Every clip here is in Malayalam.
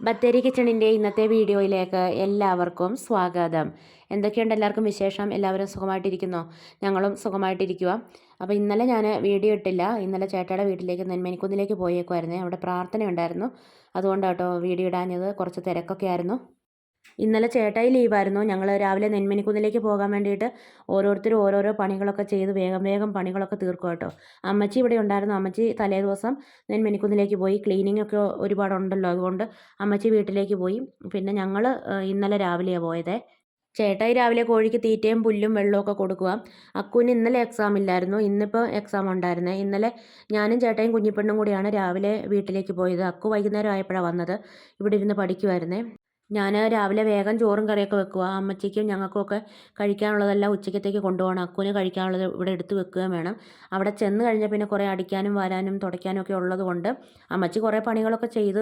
ബത്തേരി കിച്ചണിൻ്റെ ഇന്നത്തെ വീഡിയോയിലേക്ക് എല്ലാവർക്കും സ്വാഗതം. എന്തൊക്കെയുണ്ട് എല്ലാവർക്കും വിശേഷം? എല്ലാവരും സുഖമായിട്ടിരിക്കുന്നോ? ഞങ്ങളും സുഖമായിട്ടിരിക്കുക. അപ്പോൾ ഇന്നലെ ഞാൻ വീഡിയോ ഇട്ടില്ല. ഇന്നലെ ചേട്ടയുടെ വീട്ടിലേക്ക് നെന്മേനിക്കുന്നിലേക്ക് പോയേക്കുമായിരുന്നേ. അവിടെ പ്രാർത്ഥന ഉണ്ടായിരുന്നു. അതുകൊണ്ടാട്ടോ വീഡിയോ ഇടാഞ്ഞത്. കുറച്ച് തിരക്കൊക്കെ ആയിരുന്നു. ഇന്നലെ ചേട്ടായി ലീവായിരുന്നു. ഞങ്ങൾ രാവിലെ നെന്മേനിക്കുന്നിലേക്ക് പോകാൻ വേണ്ടിയിട്ട് ഓരോരുത്തരും ഓരോരോ പണികളൊക്കെ ചെയ്ത് വേഗം വേഗം പണികളൊക്കെ തീർക്കും കേട്ടോ. അമ്മച്ചി ഇവിടെ ഉണ്ടായിരുന്നു. അമ്മച്ചി തലേദിവസം നെന്മേനിക്കുന്നിലേക്ക് പോയി. ക്ലീനിങ് ഒക്കെ ഒരുപാടുണ്ടല്ലോ, അതുകൊണ്ട് അമ്മച്ചി വീട്ടിലേക്ക് പോയി. പിന്നെ ഞങ്ങൾ ഇന്നലെ രാവിലെയാണ് പോയത്. ചേട്ടായി രാവിലെ കോഴിക്ക് തീറ്റയും പുല്ലും വെള്ളമൊക്കെ കൊടുക്കുക. അക്കുവിന് ഇന്നലെ എക്സാം ഇല്ലായിരുന്നു, ഇന്നിപ്പോൾ എക്സാം ഉണ്ടായിരുന്നേ. ഇന്നലെ ഞാനും ചേട്ടായും കുഞ്ഞിപ്പെണ്ണും കൂടിയാണ് രാവിലെ വീട്ടിലേക്ക് പോയത്. അക്കു വൈകുന്നേരം ആയപ്പോഴാണ് വന്നത്. ഇവിടെ ഇരുന്ന് പഠിക്കുമായിരുന്നേ. ഞാൻ രാവിലെ വേഗം ചോറും കറിയൊക്കെ വെക്കുക. അമ്മച്ചിക്കും ഞങ്ങൾക്കുമൊക്കെ കഴിക്കാനുള്ളതെല്ലാം ഉച്ചക്കത്തേക്ക് കൊണ്ടുപോകണം. അക്കുവിന് കഴിക്കാനുള്ളത് ഇവിടെ എടുത്ത് വെക്കുകയും വേണം. അവിടെ ചെന്ന് കഴിഞ്ഞാൽ പിന്നെ കുറേ അടിക്കാനും വാരാനും തുടയ്ക്കാനും ഒക്കെ ഉള്ളത് കൊണ്ട് അമ്മച്ചി കുറേ പണികളൊക്കെ ചെയ്ത്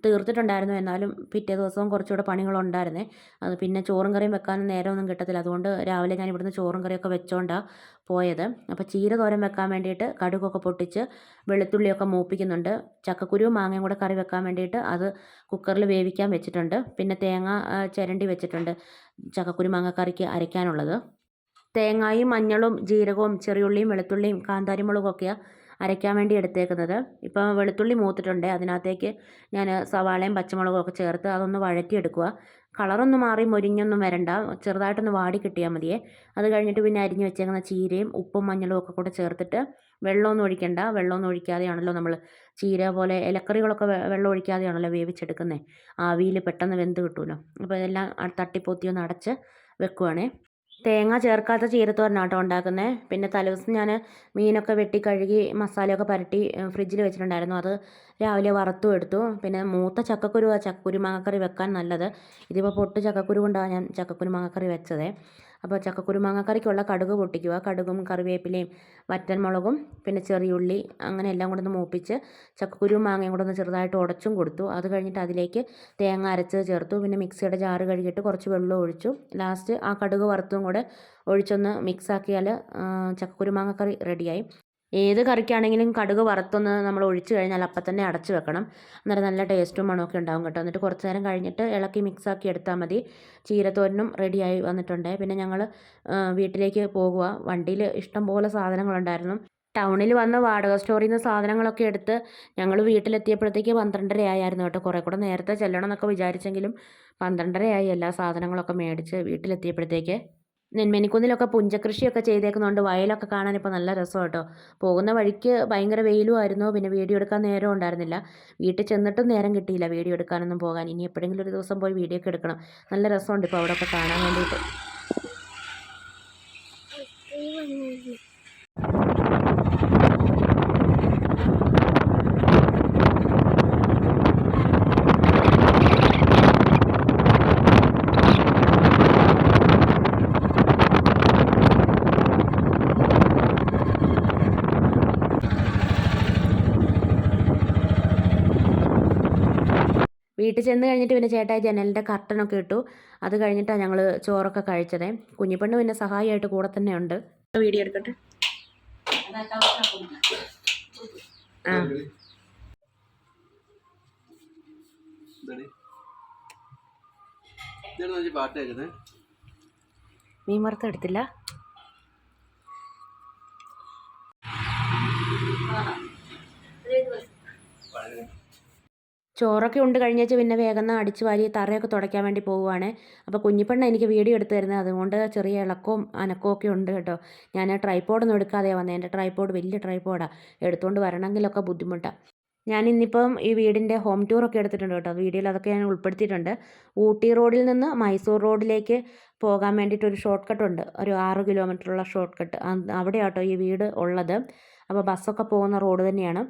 തീർത്തിട്ടുണ്ടായിരുന്നു. എന്നാലും പിറ്റേ ദിവസവും കുറച്ചുകൂടെ പണികളുണ്ടായിരുന്നേ. അത് പിന്നെ ചോറും കറിയും വെക്കാനും നേരമൊന്നും കിട്ടത്തില്ല. അതുകൊണ്ട് രാവിലെ ഞാൻ ഇവിടുന്ന് ചോറും കറിയൊക്കെ വെച്ചോണ്ടാണ് പോയത്. അപ്പോൾ ചീര തോരൻ വെക്കാൻ വേണ്ടിയിട്ട് കടുകൊക്കെ പൊട്ടിച്ച് വെളുത്തുള്ളിയൊക്കെ മൂപ്പിക്കുന്നുണ്ട്. ചക്കക്കുരുവും മാങ്ങയും കൂടെ കറി വെക്കാൻ വേണ്ടിയിട്ട് അത് കുക്കറിൽ വേവിക്കാൻ വെച്ചിട്ടുണ്ട്. പിന്നെ തേങ്ങ ചിരണ്ടി വെച്ചിട്ടുണ്ട് ചക്കക്കുരു മാങ്ങക്കറിക്ക് അരയ്ക്കാനുള്ളത്. തേങ്ങയും മഞ്ഞളും ജീരകവും ചെറിയുള്ളിയും വെളുത്തുള്ളിയും കാന്താരിമുളകും ഒക്കെയാണ് അരയ്ക്കാൻ വേണ്ടി എടുത്തേക്കുന്നത്. ഇപ്പോൾ വെളുത്തുള്ളി മൂത്തിട്ടുണ്ട്. അതിനകത്തേക്ക് ഞാൻ സവാളയും പച്ചമുളകും ഒക്കെ ചേർത്ത് അതൊന്ന് വഴറ്റിയെടുക്കുക. കളറൊന്നും മാറി മൊരിഞ്ഞൊന്നും വരണ്ട, ചെറുതായിട്ടൊന്ന് വാടി കിട്ടിയാൽ മതിയേ. അത് കഴിഞ്ഞിട്ട് പിന്നെ അരിഞ്ഞ് വെച്ചേക്കുന്ന ചീരയും ഉപ്പും മഞ്ഞളും ഒക്കെ കൂടെ ചേർത്തിട്ട് വെള്ളമൊന്നും ഒഴിക്കണ്ട. വെള്ളമൊന്നും ഒഴിക്കാതെയാണല്ലോ നമ്മൾ ചീര പോലെ ഇലക്കറികളൊക്കെ വെള്ളം ഒഴിക്കാതെയാണല്ലോ വേവിച്ചെടുക്കുന്നത്. ആവിയിൽ പെട്ടെന്ന് വെന്ത് കിട്ടുമല്ലോ. അപ്പോൾ ഇതെല്ലാം തട്ടിപ്പൊത്തി ഒന്ന് അടച്ച് വെക്കുവാണേ. തേങ്ങ ചേർക്കാത്ത ചീരത്തോരനാട്ടോ ഉണ്ടാക്കുന്നത്. പിന്നെ തലേദിവസം ഞാൻ മീനൊക്കെ വെട്ടി കഴുകി മസാലയൊക്കെ പുരട്ടി ഫ്രിഡ്ജിൽ വെച്ചിട്ടുണ്ടായിരുന്നു. അത് രാവിലെ വറുത്തും എടുത്തു. പിന്നെ മൂത്ത ചക്കക്കുരു മാങ്ങക്കറി വെക്കാൻ നല്ലത്. ഇതിപ്പോൾ പൊട്ട് ചക്കക്കുരു കൊണ്ടാണ് ഞാൻ ചക്കക്കുരു മാങ്ങക്കറി വെച്ചത്. അപ്പോൾ ചക്കക്കുരു മാങ്ങക്കറിക്കുള്ള കടുക് പൊട്ടിക്കുക. കടുകും കറിവേപ്പിലയും വറ്റൽമുളകും പിന്നെ ചെറിയുള്ളി അങ്ങനെ എല്ലാം കൂടെ ഒന്ന് മൂപ്പിച്ച് ചക്കക്കുരുവും മാങ്ങയും കൂടെ ഒന്ന് ചെറുതായിട്ട് ഉടച്ചും കൊടുത്തു. അത് കഴിഞ്ഞിട്ട് അതിലേക്ക് തേങ്ങ അരച്ച് ചേർത്തു. പിന്നെ മിക്സിയുടെ ജാറ് കഴുകിയിട്ട് കുറച്ച് വെള്ളം ഒഴിച്ചു. ലാസ്റ്റ് ആ കടുക് വറുത്തും കൂടെ ഒഴിച്ചൊന്ന് മിക്സാക്കിയാൽ ചക്കക്കുരു മാങ്ങക്കറി റെഡിയായി. ഏത് കറിക്കാണെങ്കിലും കടുക് വറുത്തൊന്ന് നമ്മൾ ഒഴിച്ച് കഴിഞ്ഞാൽ അപ്പം തന്നെ അടച്ച് വെക്കണം. അന്നേരം നല്ല ടേസ്റ്റും മണമൊക്കെ ഉണ്ടാകും കേട്ടോ. എന്നിട്ട് കുറച്ച് നേരം കഴിഞ്ഞിട്ട് ഇളക്കി മിക്സാക്കി എടുത്താൽ മതി. ചീരത്തോരനും റെഡിയായി വന്നിട്ടുണ്ട്. പിന്നെ ഞങ്ങൾ വീട്ടിലേക്ക് പോകുക. വണ്ടിയിൽ ഇഷ്ടം പോലെ സാധനങ്ങളുണ്ടായിരുന്നു. ടൗണിൽ വന്ന് വാടക സ്റ്റോറിൽ നിന്ന് സാധനങ്ങളൊക്കെ എടുത്ത് ഞങ്ങൾ വീട്ടിലെത്തിയപ്പോഴത്തേക്ക് 12:30 ആയിരുന്നു കേട്ടോ. കുറേ കൂടെ നേരത്തെ ചെല്ലണം എന്നൊക്കെ വിചാരിച്ചെങ്കിലും 12:30 ആയി എല്ലാ സാധനങ്ങളൊക്കെ മേടിച്ച് വീട്ടിലെത്തിയപ്പോഴത്തേക്ക്. നെന്മേനിക്കുന്നിലൊക്കെ പുഞ്ചകൃഷിയൊക്കെ ചെയ്തേക്കുന്നതുകൊണ്ട് വയലൊക്കെ കാണാൻ ഇപ്പോൾ നല്ല രസം കേട്ടോ. പോകുന്ന വഴിക്ക് ഭയങ്കര വെയിലുമായിരുന്നു. പിന്നെ വീഡിയോ എടുക്കാൻ നേരം ഉണ്ടായിരുന്നില്ല. വീട്ടിൽ ചെന്നിട്ടും നേരം കിട്ടിയില്ല വീഡിയോ എടുക്കാനൊന്നും പോകാൻ. ഇനി എപ്പോഴെങ്കിലും ഒരു ദിവസം പോയി വീഡിയോ ഒക്കെ എടുക്കണം. നല്ല രസമുണ്ട് ഇപ്പോൾ അവിടെയൊക്കെ കാണാൻ വേണ്ടിയിട്ട്. വീട്ടിൽ ചെന്ന് കഴിഞ്ഞിട്ട് പിന്നെ ചേട്ടായി ജനലിൻ്റെ കർട്ടനൊക്കെ ഇട്ടു. അത് കഴിഞ്ഞിട്ടാണ് ഞങ്ങൾ ചോറൊക്കെ കഴിച്ചത്. കുഞ്ഞിപ്പെണ്ണ് പിന്നെ സഹായിയായിട്ട് കൂടെ തന്നെ ഉണ്ട്. വീഡിയോ എടുക്കട്ടെ. ആ മീൻ വറുത്ത് എടുത്തില്ല. ചോറൊക്കെ ഉണ്ട് കഴിഞ്ഞേച്ച് പിന്നെ വേഗം അടിച്ച് വാരി തറയൊക്കെ തുടയ്ക്കാൻ വേണ്ടി പോവുകയാണ്. അപ്പോൾ കുഞ്ഞിപ്പെണ്ണ എനിക്ക് വീഡിയോ എടുത്ത് തരുന്നത്, അതുകൊണ്ട് ചെറിയ ഇളക്കവും അനക്കവും ഒക്കെ ഉണ്ട് കേട്ടോ. ഞാൻ ട്രൈപ്പോഡൊന്നും എടുക്കാതെയാണ് വന്നത്. എൻ്റെ ട്രൈപ്പോഡ് വലിയ ട്രൈപ്പോഡാണ്. എടുത്തുകൊണ്ട് വരണമെങ്കിലൊക്കെ ബുദ്ധിമുട്ടാണ്. ഞാൻ ഇന്നിപ്പം ഈ വീടിൻ്റെ ഹോം ടൂറൊക്കെ എടുത്തിട്ടുണ്ട് കേട്ടോ. വീഡിയോയിൽ അതൊക്കെ ഞാൻ ഉൾപ്പെടുത്തിയിട്ടുണ്ട്. ഊട്ടി റോഡിൽ നിന്ന് മൈസൂർ റോഡിലേക്ക് പോകാൻ വേണ്ടിയിട്ട് ഒരു ഷോർട്ട് കട്ട് ഉണ്ട്. ഒരു 6 കിലോമീറ്ററുള്ള ഷോർട്ട് കട്ട്. അവിടെയാട്ടോ ഈ വീട് ഉള്ളത്. അപ്പോൾ ബസ്സൊക്കെ പോകുന്ന റോഡ് തന്നെയാണ്.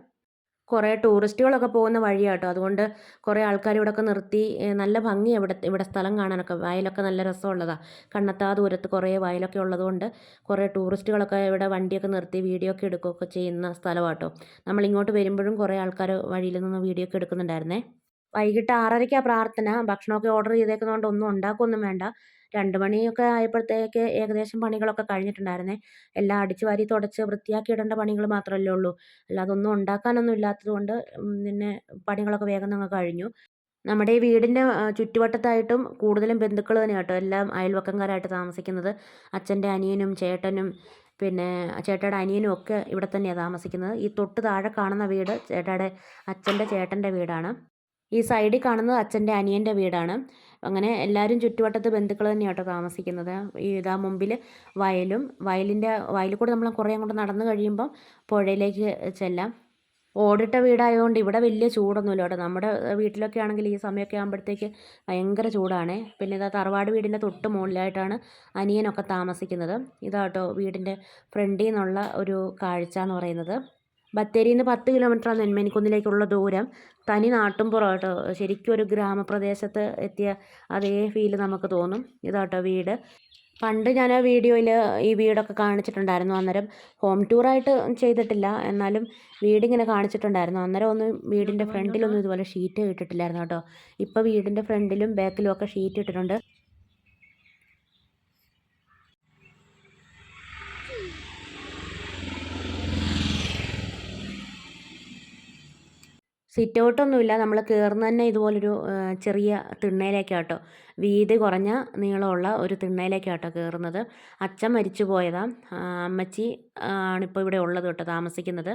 കുറേ ടൂറിസ്റ്റുകളൊക്കെ പോകുന്ന വഴിയാട്ടോ. അതുകൊണ്ട് കുറേ ആൾക്കാർ ഇവിടെയൊക്കെ നിർത്തി. നല്ല ഭംഗിയാണ് ഇവിടെ സ്ഥലം കാണാനൊക്കെ. വയലൊക്കെ നല്ല രസമുള്ളതാണ്. കണ്ണെത്താ ദൂരത്ത് കുറേ വയലൊക്കെ ഉള്ളതുകൊണ്ട് കുറേ ടൂറിസ്റ്റുകളൊക്കെ ഇവിടെ വണ്ടിയൊക്കെ നിർത്തി വീഡിയോ ഒക്കെ എടുക്കുകയൊക്കെ ചെയ്യുന്ന സ്ഥലമാട്ടോ. നമ്മളിങ്ങോട്ട് വരുമ്പോഴും കുറേ ആൾക്കാർ വഴിയിൽ നിന്ന് വീഡിയോ ഒക്കെ എടുക്കുന്നുണ്ടായിരുന്നേ. വൈകിട്ട് 6:30ക്കാണ് പ്രാർത്ഥന. ഭക്ഷണമൊക്കെ ഓർഡർ ചെയ്തേക്കുന്നതുകൊണ്ട് ഒന്നും ഉണ്ടാക്കുകയൊന്നും വേണ്ട. 2 മണിയൊക്കെ ആയപ്പോഴത്തേക്ക് ഏകദേശം പണികളൊക്കെ കഴിഞ്ഞിട്ടുണ്ടായിരുന്നേ. എല്ലാം അടിച്ച് വാരി തുടച്ച് വൃത്തിയാക്കി ഇടേണ്ട പണികൾ മാത്രമല്ലേ ഉള്ളൂ. അല്ലാതെ ഒന്നും ഉണ്ടാക്കാനൊന്നും ഇല്ലാത്തത് കൊണ്ട് പിന്നെ പണികളൊക്കെ വേഗം അങ്ങ് കഴിഞ്ഞു. നമ്മുടെ ഈ വീടിൻ്റെ ചുറ്റുവട്ടത്തായിട്ടും കൂടുതലും ബന്ധുക്കൾ തന്നെ കേട്ടോ, എല്ലാം അയൽവക്കംകാരായിട്ട് താമസിക്കുന്നത്. അച്ഛൻ്റെ അനിയനും ചേട്ടനും പിന്നെ ചേട്ടായുടെ അനിയനും ഒക്കെ ഇവിടെ തന്നെയാണ് താമസിക്കുന്നത്. ഈ തൊട്ട് താഴെ കാണുന്ന വീട് ചേട്ടായുടെ അച്ഛൻ്റെ ചേട്ടൻ്റെ വീടാണ്. ഈ സൈഡിൽ കാണുന്നത് അച്ഛൻ്റെ അനിയൻ്റെ വീടാണ്. അങ്ങനെ എല്ലാവരും ചുറ്റുവട്ടത്ത് ബന്ധുക്കൾ തന്നെയാണ് കേട്ടോ താമസിക്കുന്നത്. ഈ ഇതാ മുമ്പിൽ വയലും, വയലിൽ കൂടെ നമ്മൾ കുറേ അങ്ങോട്ട് നടന്നു കഴിയുമ്പോൾ പുഴയിലേക്ക് ചെല്ലാം. ഓടിട്ട വീടായതുകൊണ്ട് ഇവിടെ വലിയ ചൂടൊന്നുമില്ല കേട്ടോ. നമ്മുടെ വീട്ടിലൊക്കെ ആണെങ്കിൽ ഈ സമയമൊക്കെ ആകുമ്പോഴത്തേക്ക് ഭയങ്കര ചൂടാണ്. പിന്നെ ഇതാ തറവാട് വീടിൻ്റെ തൊട്ട് മുകളിലായിട്ടാണ് അനിയനൊക്കെ താമസിക്കുന്നത്. ഇതാട്ടോ വീടിൻ്റെ ഫ്രണ്ടിൽ നിന്നുള്ള ഒരു കാഴ്ച എന്ന് പറയുന്നത്. ബത്തേരിയിൽ നിന്ന് 10 കിലോമീറ്ററാണ് നെന്മേനിക്കുന്നിലേക്കുള്ള ദൂരം. തനി നാട്ടുംപുറം കേട്ടോ, ശരിക്കും ഒരു ഗ്രാമപ്രദേശത്ത് എത്തിയ അതേ ഫീല് നമുക്ക് തോന്നും. ഇതാട്ടോ വീട്. പണ്ട് ഞാൻ ആ വീഡിയോയിൽ ഈ വീടൊക്കെ കാണിച്ചിട്ടുണ്ടായിരുന്നു. അന്നേരം ഹോം ടൂറായിട്ട് ചെയ്തിട്ടില്ല, എന്നാലും വീടിങ്ങനെ കാണിച്ചിട്ടുണ്ടായിരുന്നു. അന്നേരം ഒന്നും വീടിൻ്റെ ഫ്രണ്ടിലൊന്നും ഇതുപോലെ ഷീറ്റ് ഇട്ടിട്ടില്ലായിരുന്നു കേട്ടോ. ഇപ്പോൾ വീടിൻ്റെ ഫ്രണ്ടിലും ബാക്കിലും ഒക്കെ ഷീറ്റ് ഇട്ടിട്ടുണ്ട്. സിറ്റ് ഔട്ടൊന്നുമില്ല, നമ്മൾ കയറുന്ന തന്നെ ഇതുപോലൊരു ചെറിയ തിണ്ണയിലേക്കാണ് കേട്ടോ. വീതി കുറഞ്ഞ നീളമുള്ള ഒരു തിണ്ണയിലേക്കാണ് കേട്ടോ കയറുന്നത്. അച്ഛൻ മരിച്ചു പോയതാണ്. അമ്മച്ചി ആണിപ്പോൾ ഇവിടെ ഉള്ളത് കേട്ടോ, താമസിക്കുന്നത്.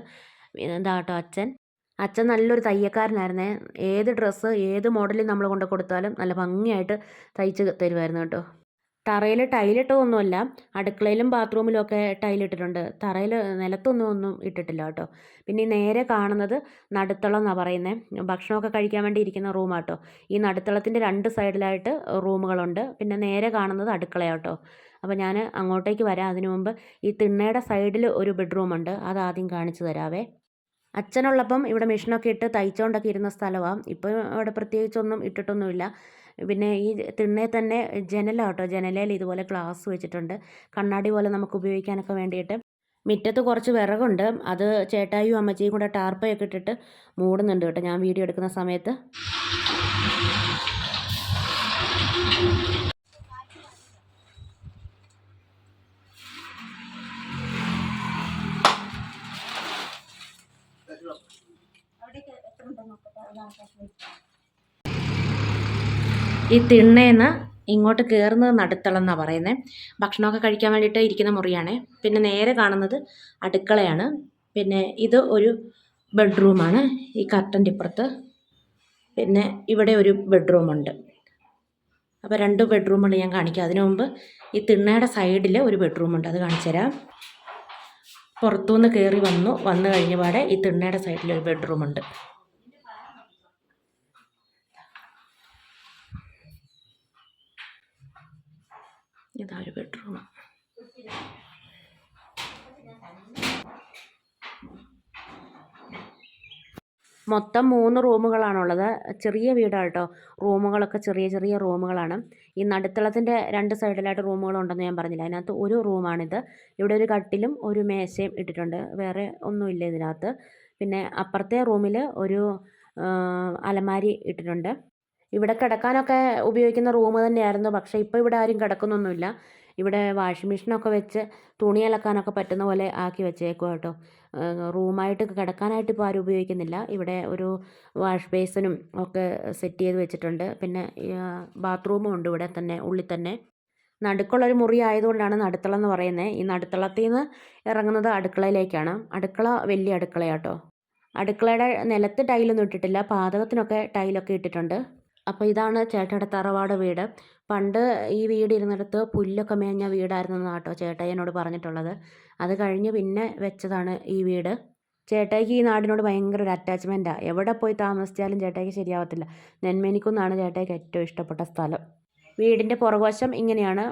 ഇതാ കേട്ടോ അച്ഛൻ. അച്ഛൻ നല്ലൊരു തയ്യക്കാരനായിരുന്നേ. ഏത് ഡ്രസ്സ് ഏത് മോഡലിൽ നമ്മൾ കൊണ്ട് കൊടുത്താലും നല്ല ഭംഗിയായിട്ട് തയ്ച്ച് തരുമായിരുന്നു കേട്ടോ. തറയിൽ ടൈലിട്ടതൊന്നുമല്ല, അടുക്കളയിലും ബാത്റൂമിലും ഒക്കെ ടൈലിട്ടിട്ടുണ്ട്. തറയിൽ നിലത്തൊന്നും ഇട്ടിട്ടില്ല കേട്ടോ. പിന്നെ ഈ നേരെ കാണുന്നത് നടുത്തളം എന്നാണ് പറയുന്നത്. ഭക്ഷണമൊക്കെ കഴിക്കാൻ വേണ്ടി ഇരിക്കുന്ന റൂമാട്ടോ. ഈ നടുത്തളത്തിൻ്റെ 2 സൈഡിലായിട്ട് റൂമുകളുണ്ട്. പിന്നെ നേരെ കാണുന്നത് അടുക്കളയാട്ടോ. അപ്പോൾ ഞാൻ അങ്ങോട്ടേക്ക് വരാം. അതിനു മുമ്പ് ഈ തിണ്ണയുടെ സൈഡിൽ ഒരു ബെഡ്റൂമുണ്ട്, അതാദ്യം കാണിച്ചു തരാവേ. അച്ഛനുള്ളപ്പം ഇവിടെ മെഷീനൊക്കെ ഇട്ട് തയ്ച്ചുകൊണ്ടൊക്കെ ഇരുന്ന സ്ഥലമാണ്. ഇപ്പോൾ അവിടെ പ്രത്യേകിച്ചൊന്നും ഇട്ടിട്ടൊന്നുമില്ല. പിന്നെ ഈ തിണ്ണയിൽ തന്നെ ജനലാട്ടോ, ജനലയിൽ ഇതുപോലെ ഗ്ലാസ് വെച്ചിട്ടുണ്ട്, കണ്ണാടി പോലെ നമുക്ക് ഉപയോഗിക്കാനൊക്കെ വേണ്ടിയിട്ട്. മുറ്റത്ത് കുറച്ച് വിറകുണ്ട്, അത് ചേട്ടായിയും അമ്മച്ചിയും കൂടെ ടാർപ്പയൊക്കെ ഇട്ടിട്ട് മൂടുന്നുണ്ട് കേട്ടോ ഞാൻ വീഡിയോ എടുക്കുന്ന സമയത്ത്. ഈ തിണ്ണേന്ന് ഇങ്ങോട്ട് കയറുന്നത് നടുത്തളം എന്നാണ് പറയുന്നത്. ഭക്ഷണമൊക്കെ കഴിക്കാൻ വേണ്ടിയിട്ട് ഇരിക്കുന്ന മുറിയാണ്. പിന്നെ നേരെ കാണുന്നത് അടുക്കളയാണ്. പിന്നെ ഇത് ഒരു ബെഡ്റൂമാണ് ഈ കർട്ടൻ്റെ ഇപ്പുറത്ത്. പിന്നെ ഇവിടെ ഒരു ബെഡ്റൂമുണ്ട്. അപ്പോൾ 2 ബെഡ്റൂമുകൾ ഞാൻ കാണിക്കാം. അതിനു മുമ്പ് ഈ തിണ്ണയുടെ സൈഡിൽ ഒരു ബെഡ്റൂമുണ്ട്, അത് കാണിച്ചു തരാം. പുറത്തുനിന്ന് കയറി വന്നു കഴിഞ്ഞ പാടെ ഈ തിണ്ണയുടെ സൈഡിൽ ഒരു ബെഡ്റൂമുണ്ട്. ഇതാ ഒരു ബെഡ്റൂം. മൊത്തം 3 റൂമുകളാണുള്ളത്. ചെറിയ വീടാണ് കേട്ടോ. റൂമുകളൊക്കെ ചെറിയ ചെറിയ റൂമുകളാണ്. ഈ നടുത്തളത്തിൻ്റെ 2 സൈഡിലായിട്ട് റൂമുകളുണ്ടെന്ന് ഞാൻ പറഞ്ഞില്ല, അതിനകത്ത് ഒരു റൂമാണിത്. ഇവിടെ ഒരു കട്ടിലും ഒരു മേശയും ഇട്ടിട്ടുണ്ട്, വേറെ ഒന്നുമില്ല ഇതിനകത്ത്. പിന്നെ അപ്പുറത്തെ റൂമിൽ ഒരു അലമാരി ഇട്ടിട്ടുണ്ട്. ഇവിടെ കിടക്കാനൊക്കെ ഉപയോഗിക്കുന്ന റൂം തന്നെയായിരുന്നു. പക്ഷേ ഇപ്പോൾ ഇവിടെ ആരും കിടക്കുന്നൊന്നുമില്ല. ഇവിടെ വാഷിംഗ് മെഷീനൊക്കെ വെച്ച് തുണി അലക്കാനൊക്കെ പറ്റുന്ന പോലെ ആക്കി വെച്ചേക്കുക കേട്ടോ. റൂമായിട്ട് കിടക്കാനായിട്ട് ഇപ്പോൾ ആരും ഉപയോഗിക്കുന്നില്ല. ഇവിടെ ഒരു വാഷ് ബേസിനും ഒക്കെ സെറ്റ് ചെയ്ത് വെച്ചിട്ടുണ്ട്. പിന്നെ ബാത്റൂമും ഉണ്ട് ഇവിടെ തന്നെ, ഉള്ളിൽ തന്നെ. നടുക്കുള്ളൊരു മുറി ആയതുകൊണ്ടാണ് നടുത്തളം എന്ന് പറയുന്നത്. ഈ നടുത്തളത്തിൽ നിന്ന് ഇറങ്ങുന്നത് അടുക്കളയിലേക്കാണ്. അടുക്കള വലിയ അടുക്കളയാട്ടോ. അടുക്കളയുടെ നിലത്ത് ടൈലൊന്നും ഇട്ടിട്ടില്ല, പാചകത്തിനൊക്കെ ടൈലൊക്കെ ഇട്ടിട്ടുണ്ട്. അപ്പോൾ ഇതാണ് ചേട്ടയുടെ തറവാട് വീട്. പണ്ട് ഈ വീട് ഇരുന്നിടത്ത് പുല്ലൊക്കെ മേഞ്ഞ വീടായിരുന്നു കേട്ടോ ചേട്ടായി എന്നോട് പറഞ്ഞിട്ടുള്ളത്. അത് കഴിഞ്ഞ് പിന്നെ വെച്ചതാണ് ഈ വീട്. ചേട്ടായിക്ക് ഈ നാടിനോട് ഭയങ്കര ഒരു അറ്റാച്ച്മെൻറ്റാണ്. എവിടെ പോയി താമസിച്ചാലും ചേട്ടായിക്ക് ശരിയാവത്തില്ല. നെന്മേനിക്കുന്നാണ് ചേട്ടായിക്ക് ഏറ്റവും ഇഷ്ടപ്പെട്ട സ്ഥലം. വീടിൻ്റെ പുറകുവശം ഇങ്ങനെയാണ്.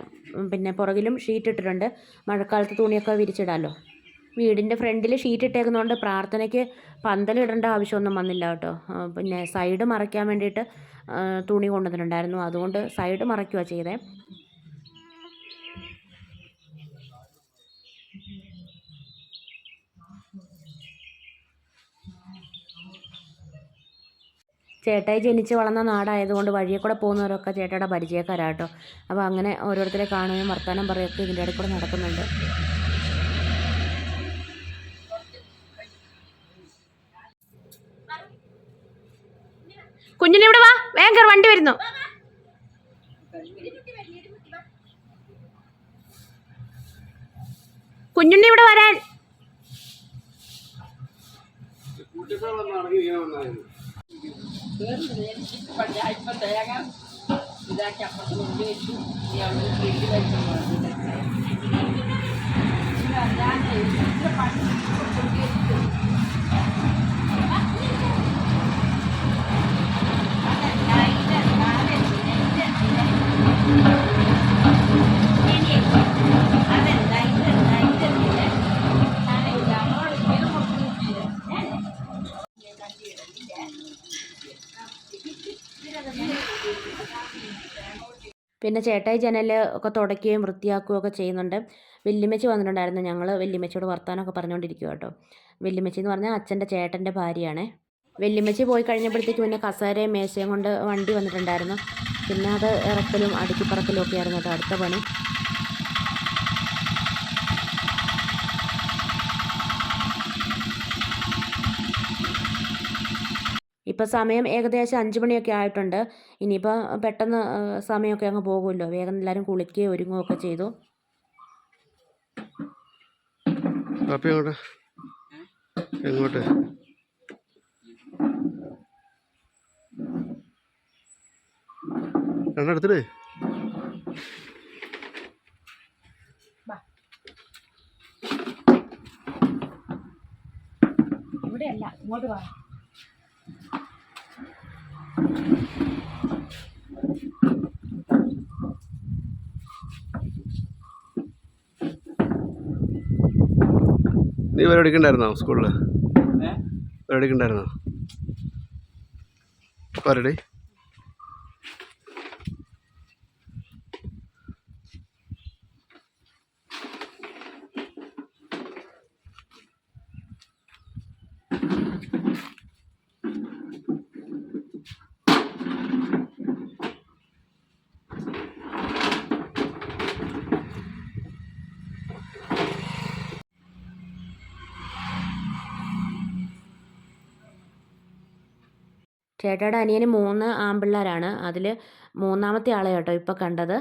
പിന്നെ പുറകിലും ഷീറ്റ് ഇട്ടിട്ടുണ്ട്, മഴക്കാലത്ത് തുണിയൊക്കെ വിരിച്ചിടാമല്ലോ. വീടിൻ്റെ ഫ്രണ്ടിൽ ഷീറ്റ് ഇട്ടേക്കുന്നതുകൊണ്ട് പ്രാർത്ഥനയ്ക്ക് പന്തലിടേണ്ട ആവശ്യമൊന്നും വന്നില്ല കേട്ടോ. പിന്നെ സൈഡ് മറയ്ക്കാൻ വേണ്ടിയിട്ട് തുണി കൊണ്ടുവന്നിട്ടുണ്ടായിരുന്നു, അതുകൊണ്ട് സൈഡ് മറയ്ക്കുക ചെയ്തേ. ചേട്ടായി ജനിച്ച് വളർന്ന നാടായതുകൊണ്ട് വഴിയെ കൂടെ പോകുന്നവരൊക്കെ ചേട്ടായുടെ പരിചയക്കാരാട്ടോ. അപ്പോൾ അങ്ങനെ ഓരോരുത്തരെ കാണുകയും വർത്തമാനം പറയുകയൊക്കെ ഇതിൻ്റെ ഇടയിൽ കൂടെ നടക്കുന്നുണ്ട്. കുഞ്ഞിനെ ഇവിടെ വാ, വേഗം കേറ്, വണ്ടി വരുന്നു. കുഞ്ഞുണ്ണി ഇവിടെ വരാൻ. പിന്നെ ചേട്ടായി ജനൽ ഒക്കെ തുടയ്ക്കുകയും വൃത്തിയാക്കുകയും ഒക്കെ ചെയ്യുന്നുണ്ട്. വല്യമ്മച്ചി വന്നിട്ടുണ്ടായിരുന്നു. ഞങ്ങൾ വല്യമ്മച്ചിയോട് വർത്താനമൊക്കെ പറഞ്ഞുകൊണ്ടിരിക്കുക കേട്ടോ. വല്യമ്മച്ചി എന്ന് പറഞ്ഞാൽ അച്ഛൻ്റെ ചേട്ടൻ്റെ ഭാര്യയാണേ. വല്യമ്മച്ചി പോയി കഴിഞ്ഞപ്പോഴത്തേക്ക് പിന്നെ കസേരയും മേശയും കൊണ്ട് വണ്ടി വന്നിട്ടുണ്ടായിരുന്നു. പിന്നെ അത് ഇറക്കലും അടുക്കിപ്പറക്കലും ഒക്കെ ആയിരുന്നു കേട്ടോ അടുത്ത പണി. ഇപ്പോൾ സമയം ഏകദേശം 5 മണിയൊക്കെ ആയിട്ടുണ്ട്. ഇനിയിപ്പോൾ പെട്ടെന്ന് സമയമൊക്കെ അങ്ങ് പോകുമല്ലോ. വേഗം എല്ലാവരും കുളിക്കുകയും ഒരുങ്ങുകയൊക്കെ ചെയ്തു. എങ്ങോട്ട്? എടുത്തിട്ട് ഇവിടെയല്ല, ഇങ്ങോട്ട് വാ. നീ പരിപാടിക്കുണ്ടായിരുന്നോ സ്കൂളിൽ? പരിപാടിക്കുണ്ടായിരുന്നോ? പറയടേ. ചേട്ടായുടെ അനിയന് 3 ആൺപിള്ളേരാണ്. അതിൽ മൂന്നാമത്തെ ആളെ കേട്ടോ ഇപ്പോൾ കണ്ടത്.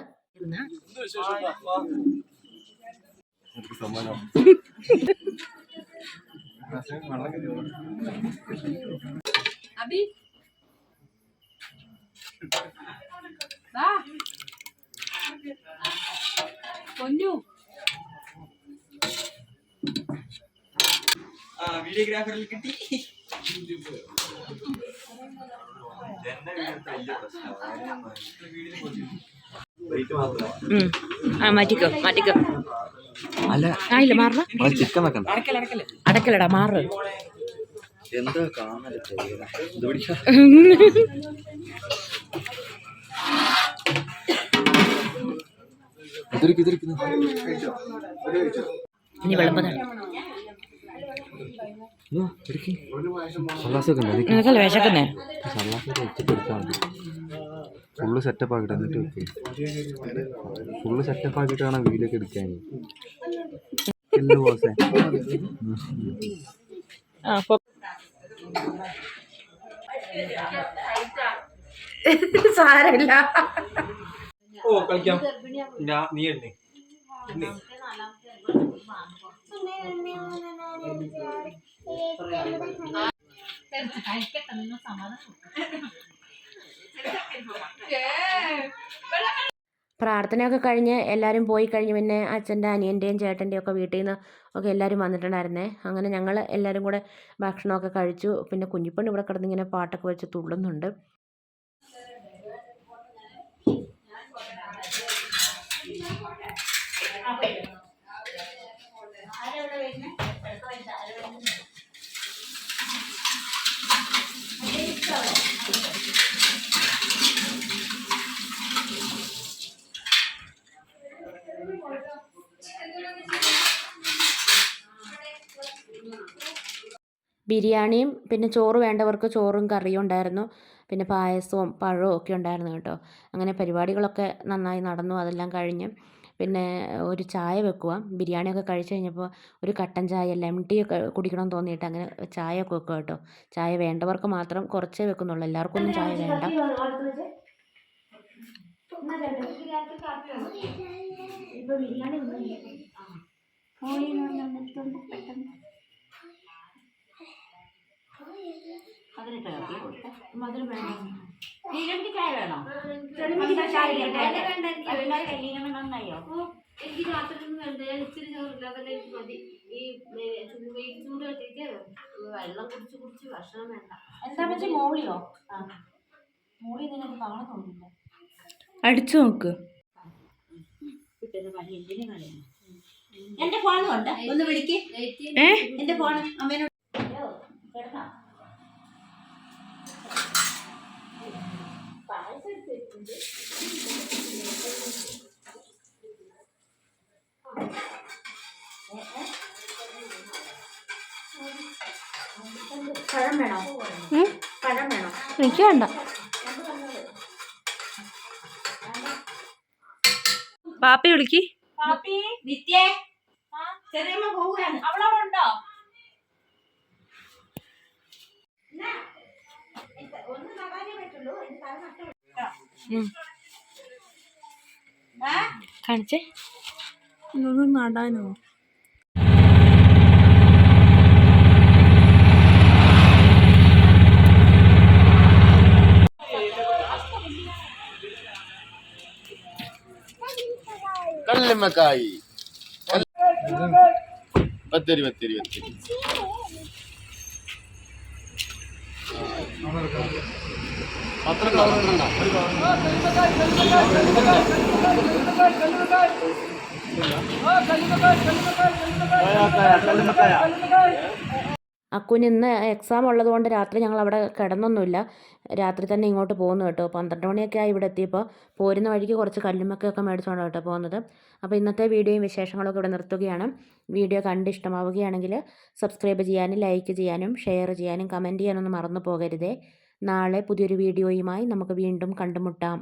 വീഡിയോഗ്രാഫറിൽ കിട്ടി. മാറ്റിക്കോ മാറ്റിക്കോ. ആയില്ല മാറണം. ചിക്കൻ വെക്കണ്ട. അടക്കലടാ മാറ്. എന്താ കാണാൻ ഇനി വിളമ്പതാണ്. നിനക്കല്ലേ വിശക്കുന്നേ? ഫുള്ള് സെറ്റപ്പ് ആക്കിട്ട് എന്നിട്ട് വെക്കേ. ഫുള്ള് സെറ്റപ്പ് ആക്കിയിട്ട് വേണം വീഡിയോ എടുക്കാൻ. സാരമില്ല. ഓ കളിക്കാം. നീ എണ്ണേ പ്രാർത്ഥനയൊക്കെ കഴിഞ്ഞ് എല്ലാവരും പോയി കഴിഞ്ഞ് പിന്നെ അച്ഛൻ്റെ അനിയൻ്റെയും ചേട്ടൻ്റെയും ഒക്കെ വീട്ടിൽ നിന്ന് ഒക്കെ എല്ലാവരും വന്നിട്ടുണ്ടായിരുന്നേ. അങ്ങനെ ഞങ്ങൾ എല്ലാവരും കൂടെ ഭക്ഷണമൊക്കെ കഴിച്ചു. പിന്നെ കുഞ്ഞിപ്പെണ്ണ് ഇവിടെ കിടന്നിങ്ങനെ പാട്ടൊക്കെ വെച്ച് തുള്ളുന്നുണ്ട്. ബിരിയാണിയും പിന്നെ ചോറ് വേണ്ടവർക്ക് ചോറും കറിയും ഉണ്ടായിരുന്നു. പിന്നെ പായസവും പഴവും ഒക്കെ ഉണ്ടായിരുന്നു കേട്ടോ. അങ്ങനെ പരിപാടികളൊക്കെ നന്നായി നടന്നു. അതെല്ലാം കഴിഞ്ഞ് പിന്നെ ഒരു ചായ വെക്കുക. ബിരിയാണിയൊക്കെ കഴിച്ച് കഴിഞ്ഞപ്പോൾ ഒരു കട്ടൻ ചായ ലെമൺ ടീ ഒക്കെ കുടിക്കണമെന്ന് തോന്നിയിട്ട് അങ്ങനെ ചായ ഒക്കെ വെക്കുക കേട്ടോ. ചായ വേണ്ടവർക്ക് മാത്രം കുറച്ചേ വെക്കുന്നുള്ളൂ, എല്ലാവർക്കും ഒന്നും ചായ വേണ്ട. എനിക്ക് രാത്രിയൊന്നും വേണ്ട, ഞാൻ ഇച്ചിരി ചോറില്ല, അതല്ലേ എനിക്ക് മതി. ഈ ചൂട് കെട്ടിയിട്ട് വെള്ളം കുടിച്ച് കുടിച്ച് ഭക്ഷണം വേണ്ട. എന്താ വെച്ചാൽ മോളിയോ? മോളി നിനക്ക് കാണുന്നില്ല. അടിച്ചു നോക്ക്. എന്റെ ഫോൺ കൊണ്ട് ഒന്ന് വിളിക്ക്. എന്റെ ഫോൺ അമ്മേനോട് പഴം വേണോ? പഴം വേണോ? എനിക്ക് വേണ്ട. പാപ്പി വിളിക്ക്. പാപ്പി നിത്യേ ചെറിയമ്മ പോവുകയാണ്. അവളവിടെ ഒന്ന് നടാനേ പറ്റുള്ളൂ. കാണിച്ചേ. നടാനോ? കല്ലുമ്മക്കായി ബത്തേരി ബത്തേരി ബത്തേരി പത്രം കവറുണ്ടോ? അക്കുന് ഇന്ന് എക്സാം ഉള്ളതുകൊണ്ട് രാത്രി ഞങ്ങൾ അവിടെ കിടന്നൊന്നുമില്ല, രാത്രി തന്നെ ഇങ്ങോട്ട് പോകുന്നു കേട്ടോ. 12 മണിയൊക്കെ ആയി ഇവിടെ എത്തിയപ്പോൾ. പോരുന്ന വഴിക്ക് കുറച്ച് കല്ലുമ്മക്കൊക്കെ മേടിച്ചോണ്ട് കേട്ടോ പോകുന്നത്. അപ്പോൾ ഇന്നത്തെ വീഡിയോയും വിശേഷങ്ങളൊക്കെ ഇവിടെ നിർത്തുകയാണ്. വീഡിയോ കണ്ട് ഇഷ്ടമാവുകയാണെങ്കിൽ സബ്സ്ക്രൈബ് ചെയ്യാനും ലൈക്ക് ചെയ്യാനും ഷെയർ ചെയ്യാനും കമൻറ്റ് ചെയ്യാനൊന്നും മറന്നു പോകരുതേ. നാളെ പുതിയൊരു വീഡിയോയുമായി നമുക്ക് വീണ്ടും കണ്ടുമുട്ടാം.